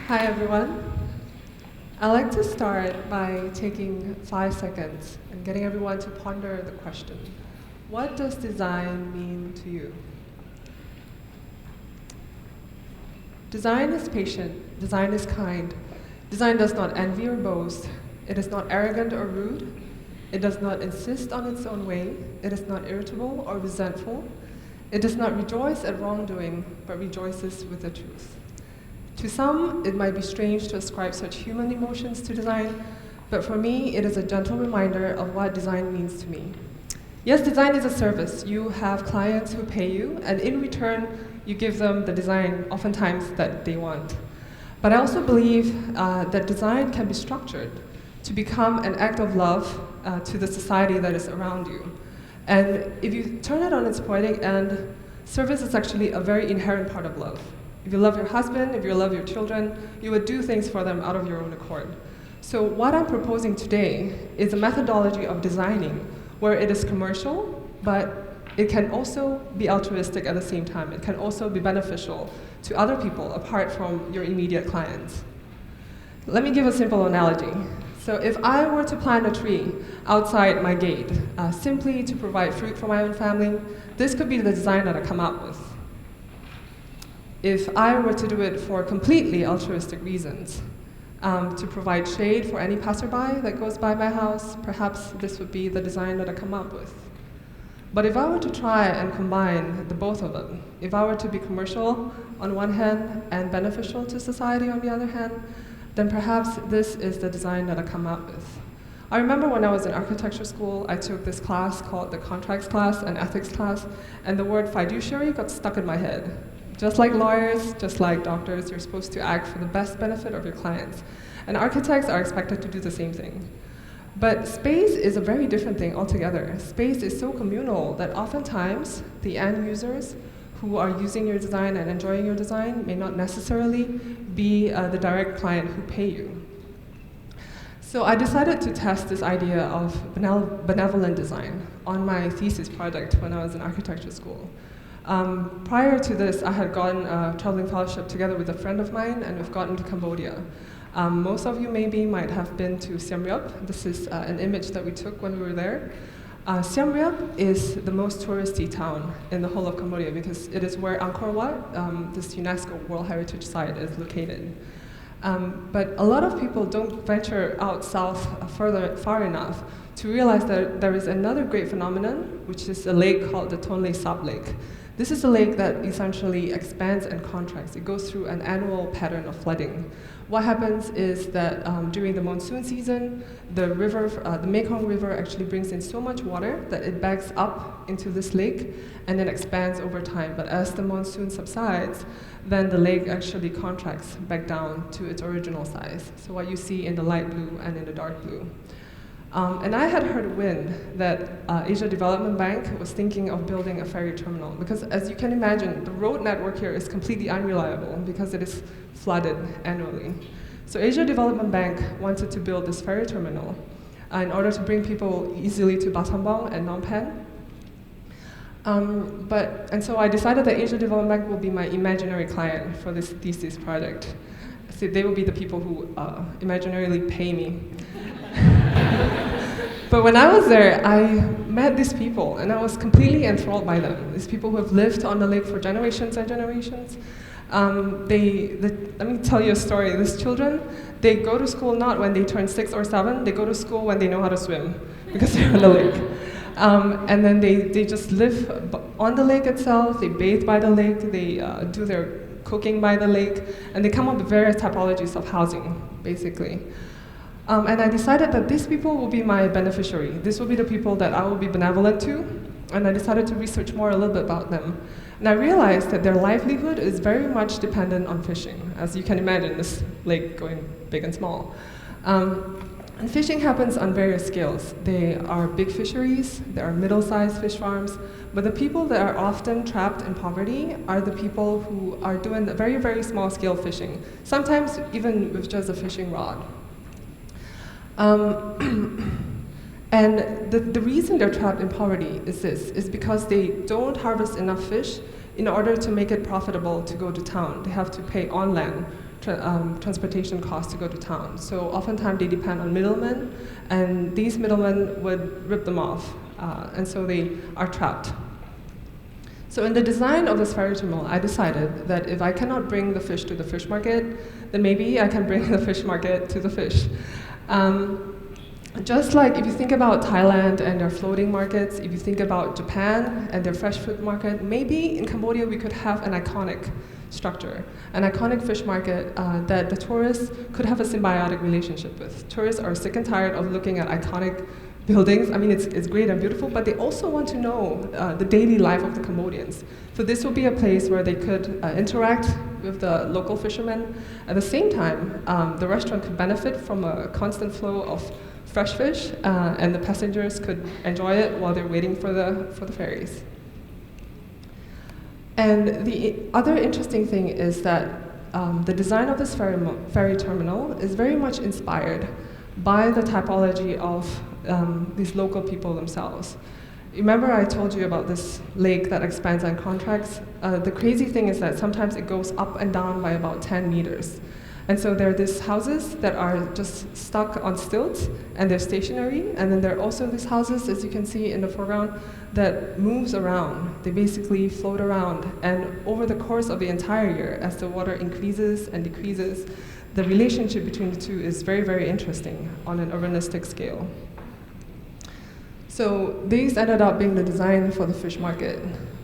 Hi everyone. I'd like to start by taking 5 seconds and getting everyone to ponder the question. What does design mean to you? Design is patient. Design is kind. Design does not envy or boast. It is not arrogant or rude. It does not insist on its own way. It is not irritable or resentful. It does not rejoice at wrongdoing, but rejoices with the truth. To some, it might be strange to ascribe such human emotions to design, but for me, it is a gentle reminder of what design means to me. Yes, design is a service. You have clients who pay you, and in return, you give them the design, oftentimes, that they want. But I also believe that design can be structured to become an act of love to the society that is around you. And if you turn it on its poetic end, service is actually a very inherent part of love. If you love your husband, if you love your children, you would do things for them out of your own accord. So what I'm proposing today is a methodology of designing where it is commercial, but it can also be altruistic at the same time. It can also be beneficial to other people apart from your immediate clients. Let me give a simple analogy. So if I were to plant a tree outside my gate, simply to provide fruit for my own family, this could be the design that I come up with. If I were to do it for completely altruistic reasons, to provide shade for any passerby that goes by my house, perhaps this would be the design that I come up with. But if I were to try and combine the both of them, if I were to be commercial on one hand and beneficial to society on the other hand, then perhaps this is the design that I come up with. I remember when I was in architecture school, I took this class called the contracts class and ethics class, and the word fiduciary got stuck in my head. Just like lawyers, just like doctors, you're supposed to act for the best benefit of your clients. And architects are expected to do the same thing. But space is a very different thing altogether. Space is so communal that oftentimes the end users who are using your design and enjoying your design may not necessarily be the direct client who pay you. So I decided to test this idea of benevolent design on my thesis project when I was in architecture school. Prior to this, I had gotten a traveling fellowship together with a friend of mine, and we've gotten to Cambodia. Most of you maybe might have been to Siem Reap. This is an image that we took when we were there. Siem Reap is the most touristy town in the whole of Cambodia because it is where Angkor Wat, this UNESCO World Heritage Site, is located. But a lot of people don't venture out south far enough to realize that there is another great phenomenon, which is a lake called the Tonle Sap Lake. This is a lake that essentially expands and contracts. It goes through an annual pattern of flooding. What happens is that during the monsoon season, the Mekong River actually brings in so much water that it backs up into this lake and then expands over time. But as the monsoon subsides, then the lake actually contracts back down to its original size. So what you see in the light blue and in the dark blue. And I had heard wind that Asia Development Bank was thinking of building a ferry terminal because, as you can imagine, the road network here is completely unreliable because it is flooded annually. So Asia Development Bank wanted to build this ferry terminal in order to bring people easily to Battambang and Phnom Penh. And so I decided that Asia Development Bank will be my imaginary client for this thesis project. So they will be the people who imaginarily pay me. But when I was there, I met these people, and I was completely enthralled by them. These people who have lived on the lake for generations and generations. Let me tell you a story. These children, they go to school not when they turn 6 or 7, they go to school when they know how to swim, because they're on the lake. And then they just live on the lake itself, they bathe by the lake, they do their cooking by the lake, and they come up with various typologies of housing, basically. And I decided that these people will be my beneficiary. This will be the people that I will be benevolent to. And I decided to research more a little bit about them. And I realized that their livelihood is very much dependent on fishing. As you can imagine, this lake going big and small. And fishing happens on various scales. They are big fisheries, there are middle-sized fish farms, but the people that are often trapped in poverty are the people who are doing the very, very small-scale fishing, sometimes even with just a fishing rod. And the reason they're trapped in poverty is because they don't harvest enough fish in order to make it profitable to go to town. They have to pay on land transportation costs to go to town. So oftentimes they depend on middlemen, and these middlemen would rip them off, and so they are trapped. So in the design of this ferry terminal, I decided that if I cannot bring the fish to the fish market, then maybe I can bring the fish market to the fish. Just like if you think about Thailand and their floating markets, if you think about Japan and their fresh food market, maybe in Cambodia we could have an iconic structure, an iconic fish market that the tourists could have a symbiotic relationship with. Tourists are sick and tired of looking at iconic buildings. I mean, it's great and beautiful, but they also want to know the daily life of the Cambodians. So this will be a place where they could interact with the local fishermen. At the same time, the restaurant could benefit from a constant flow of fresh fish, and the passengers could enjoy it while they're waiting for the ferries. And the other interesting thing is that the design of this ferry terminal is very much inspired by the typology of these local people themselves. Remember I told you about this lake that expands and contracts? The crazy thing is that sometimes it goes up and down by about 10 meters. And so there are these houses that are just stuck on stilts and they're stationary, and then there are also these houses, as you can see in the foreground, that moves around. They basically float around, and over the course of the entire year, as the water increases and decreases, the relationship between the two is very, very interesting on an urbanistic scale. So these ended up being the design for the fish market.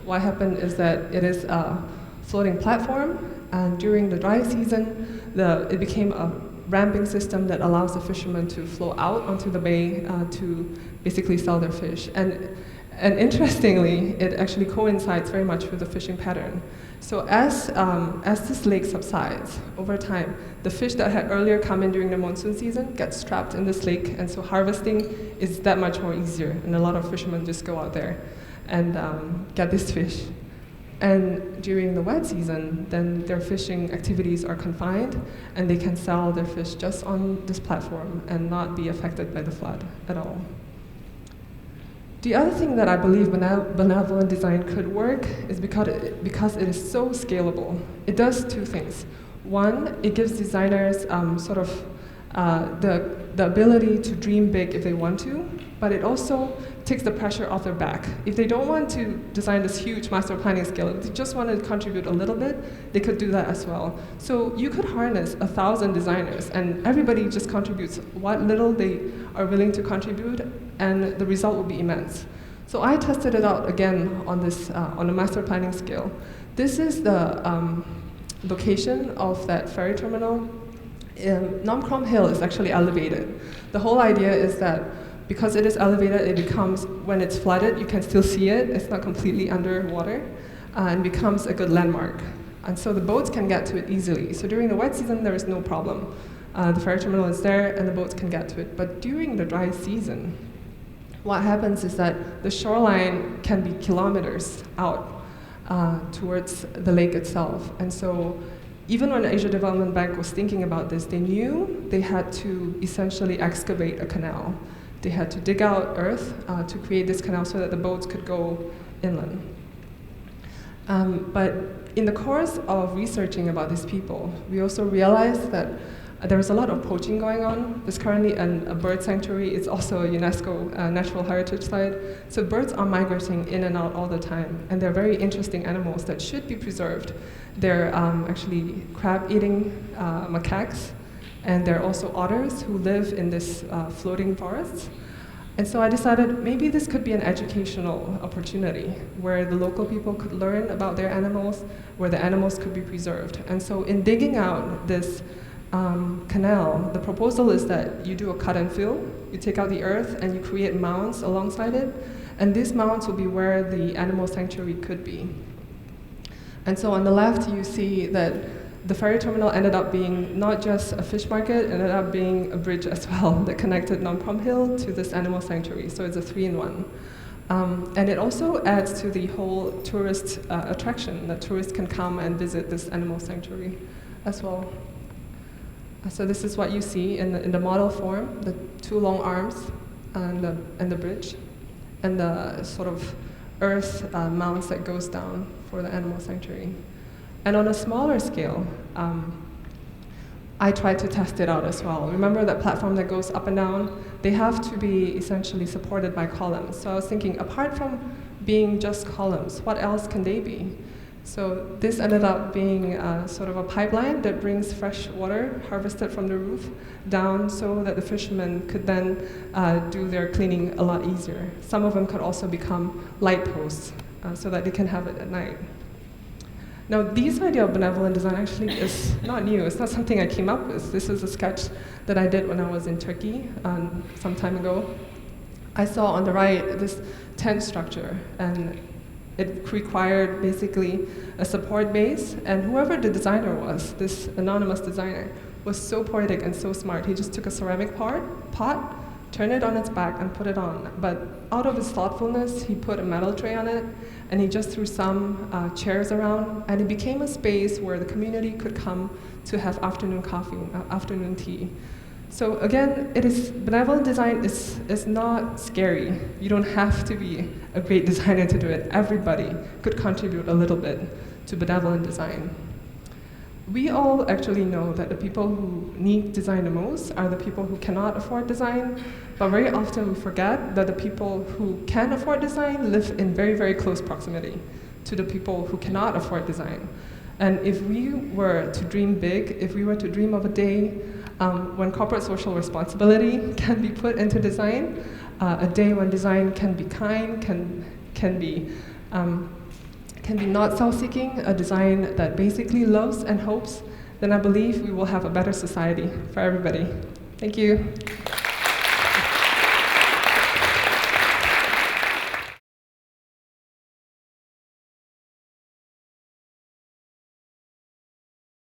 What happened is that it is a floating platform, and during the dry season, it became a ramping system that allows the fishermen to flow out onto the bay to basically sell their fish. And interestingly, it actually coincides very much with the fishing pattern. So as this lake subsides over time, the fish that had earlier come in during the monsoon season gets trapped in this lake, and so harvesting is that much more easier, and a lot of fishermen just go out there and get this fish. And during the wet season, then their fishing activities are confined, and they can sell their fish just on this platform and not be affected by the flood at all. The other thing that I believe benevolent design could work is because it is so scalable. It does two things. One, it gives designers the ability to dream big if they want to, but it also takes the pressure off their back. If they don't want to design this huge master planning scale, if they just want to contribute a little bit, they could do that as well. So you could harness 1,000 designers, and everybody just contributes what little they are willing to contribute, and the result will be immense. So I tested it out again on this on a master planning scale. This is the location of that ferry terminal. Nom Krom Hill is actually elevated. The whole idea is that because it is elevated, it becomes, when it's flooded, you can still see it. It's not completely underwater, and becomes a good landmark. And so the boats can get to it easily. So during the wet season, there is no problem. The ferry terminal is there, and the boats can get to it. But during the dry season, what happens is that the shoreline can be kilometers out towards the lake itself. And so even when the Asia Development Bank was thinking about this, they knew they had to essentially excavate a canal. They had to dig out earth to create this canal so that the boats could go inland. But in the course of researching about these people, we also realized that there was a lot of poaching going on. There's currently a bird sanctuary. It's also a UNESCO natural heritage site. So birds are migrating in and out all the time, and they're very interesting animals that should be preserved. They're actually crab-eating macaques, and there are also otters who live in this floating forests. And so I decided maybe this could be an educational opportunity where the local people could learn about their animals, where the animals could be preserved. And so in digging out this canal, the proposal is that you do a cut and fill. You take out the earth and you create mounds alongside it, and these mounds will be where the animal sanctuary could be. And so on the left you see that the ferry terminal ended up being not just a fish market, it ended up being a bridge as well that connected Nom Krom Hill to this animal sanctuary, so it's a 3-in-1. And it also adds to the whole tourist attraction, that tourists can come and visit this animal sanctuary as well. So this is what you see in the model form, the 2 long arms and the bridge, and the sort of earth mounds that goes down for the animal sanctuary. And on a smaller scale, I tried to test it out as well. Remember that platform that goes up and down? They have to be essentially supported by columns. So I was thinking, apart from being just columns, what else can they be? So this ended up being sort of a pipeline that brings fresh water harvested from the roof down so that the fishermen could then do their cleaning a lot easier. Some of them could also become light posts so that they can have it at night. Now, this idea of benevolent design actually is not new. It's not something I came up with. This is a sketch that I did when I was in Turkey some time ago. I saw on the right this tent structure, and it required basically a support base, and whoever the designer was, this anonymous designer, was so poetic and so smart. He just took a ceramic pot, turned it on its back, and put it on. But out of his thoughtfulness, he put a metal tray on it, and he just threw some chairs around, and it became a space where the community could come to have afternoon coffee, afternoon tea. So again, benevolent design is not scary. You don't have to be a great designer to do it. Everybody could contribute a little bit to benevolent design. We all actually know that the people who need design the most are the people who cannot afford design, but very often we forget that the people who can afford design live in very, very close proximity to the people who cannot afford design. And if we were to dream big, if we were to dream of a day when corporate social responsibility can be put into design, a day when design can be kind, can be not self-seeking, a design that basically loves and hopes, then I believe we will have a better society for everybody. Thank you.